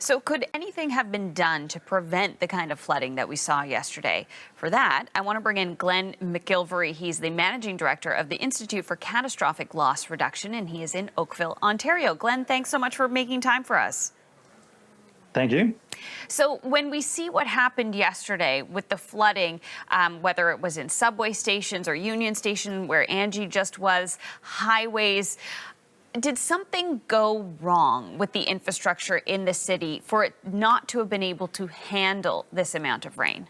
So could anything have been done to prevent the kind of flooding that we saw yesterday? For that, I want to bring in Glenn McGillivray. He's the managing director of the Institute for Catastrophic Loss Reduction, and he is in Oakville, Ontario. Glenn, thanks so much for making time for us. Thank you. So when we see what happened yesterday with the flooding, whether it was in subway stations or Union Station where Angie just was, highways, did something go wrong with the infrastructure in the city for it not to have been able to handle this amount of rain?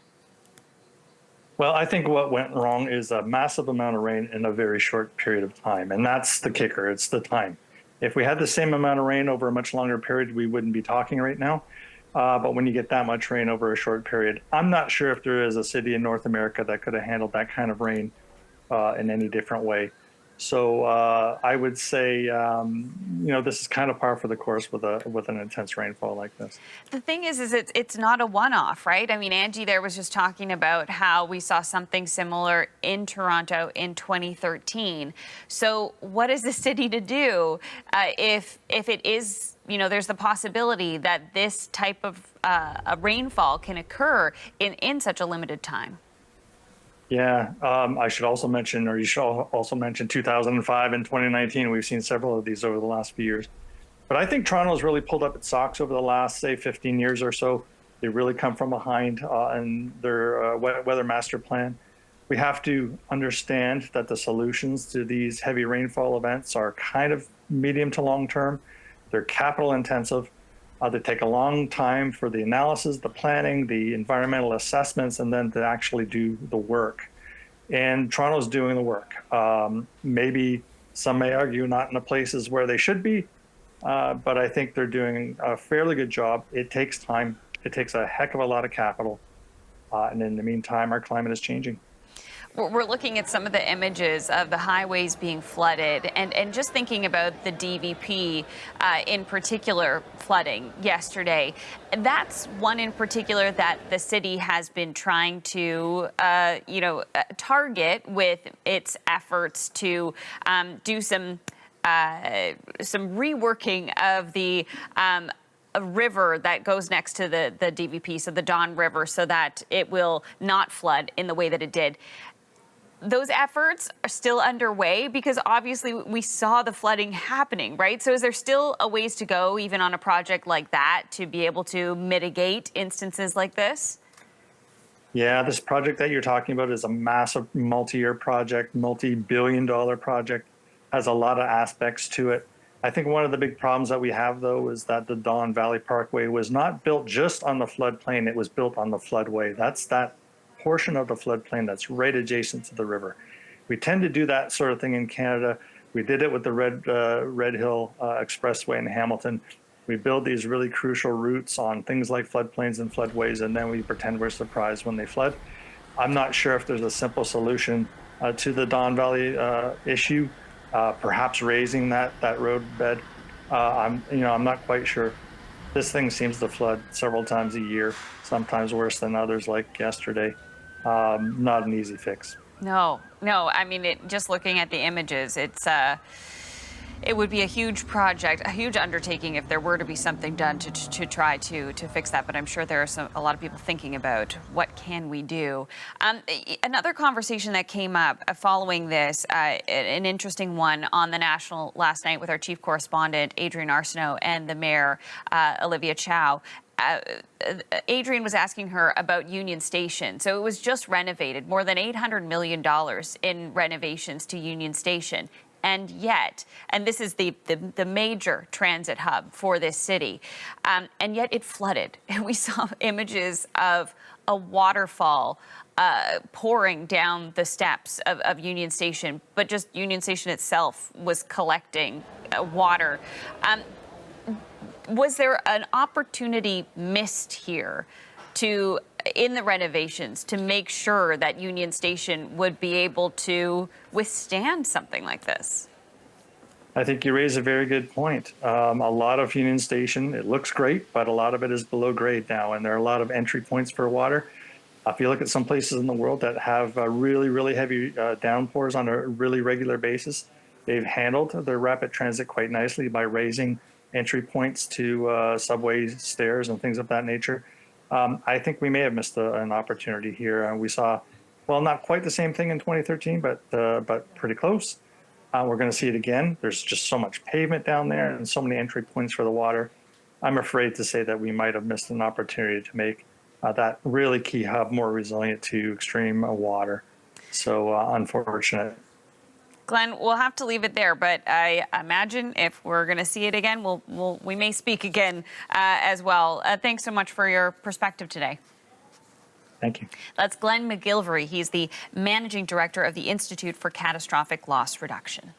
Well, I think what went wrong is a massive amount of rain in a very short period of time. And that's the kicker. It's the time. If we had the same amount of rain over a much longer period, we wouldn't be talking right now. But when you get that much rain over a short period, I'm not sure if there is a city in North America that could have handled that kind of rain in any different way. So I would say, this is kind of par for the course with an intense rainfall like this. The thing is it's not a one-off, right? I mean, Angie there was just talking about how we saw something similar in Toronto in 2013. So what is the city to do if it is, there's the possibility that this type of a rainfall can occur in such a limited time? Yeah, I should also mention, or you should also mention 2005 and 2019. We've seen several of these over the last few years. But I think Toronto's really pulled up its socks over the last, say, 15 years or so. They really come from behind in their weather master plan. We have to understand that the solutions to these heavy rainfall events are kind of medium to long term. They're capital intensive. They take a long time for the analysis, the planning, the environmental assessments, and then to actually do the work. And Toronto's doing the work. Maybe some may argue not in the places where they should be, but I think they're doing a fairly good job. It takes time. It takes a heck of a lot of capital. And in the meantime, our climate is changing. We're looking at some of the images of the highways being flooded and just thinking about the DVP in particular flooding yesterday. That's one in particular that the city has been trying to, target with its efforts to do some reworking of the a river that goes next to the DVP, so the Don River, so that it will not flood in the way that it did. Those efforts are still underway because obviously we saw the flooding happening, right? So is there still a ways to go, even on a project like that, to be able to mitigate instances like this? Yeah, this project that you're talking about is a massive multi-year project, multi-billion-dollar project, has a lot of aspects to it. I think one of the big problems that we have, though, is that the Don Valley Parkway was not built just on the floodplain. It was built on the floodway. That's that portion of the floodplain that's right adjacent to the river. We tend to do that sort of thing in Canada. We did it with the Red Hill Expressway in Hamilton. We build these really crucial routes on things like floodplains and floodways, and then we pretend we're surprised when they flood. I'm not sure if there's a simple solution to the Don Valley issue. Perhaps raising that roadbed. I'm not quite sure. This thing seems to flood several times a year, sometimes worse than others, like yesterday. Not an easy fix. No. I mean, just looking at the images, it would be a huge project, a huge undertaking if there were to be something done to try to fix that. But I'm sure there are a lot of people thinking about what can we do. Another conversation that came up following this, an interesting one on the National last night with our chief correspondent, Adrian Arsenault, and the mayor, Olivia Chow. Adrian was asking her about Union Station. So it was just renovated, more than $800 million in renovations to Union Station. And yet, and this is the major transit hub for this city, and yet it flooded. And we saw images of a waterfall pouring down the steps of Union Station, but just Union Station itself was collecting water. Was there an opportunity missed here in the renovations to make sure that Union Station would be able to withstand something like this? I think you raise a very good point. A lot of Union Station, it looks great, but a lot of it is below grade now, and there are a lot of entry points for water. If you look at some places in the world that have really, really heavy downpours on a really regular basis, they've handled their rapid transit quite nicely by raising entry points to subway stairs and things of that nature. I think we may have missed an opportunity here. We saw, well, not quite the same thing in 2013, but pretty close. We're going to see it again. There's just so much pavement down there and so many entry points for the water. I'm afraid to say that we might have missed an opportunity to make that really key hub more resilient to extreme water. So unfortunate. Glenn, we'll have to leave it there, but I imagine if we're going to see it again, we may speak again as well. Thanks so much for your perspective today. Thank you. That's Glenn McGillivray. He's the managing director of the Institute for Catastrophic Loss Reduction.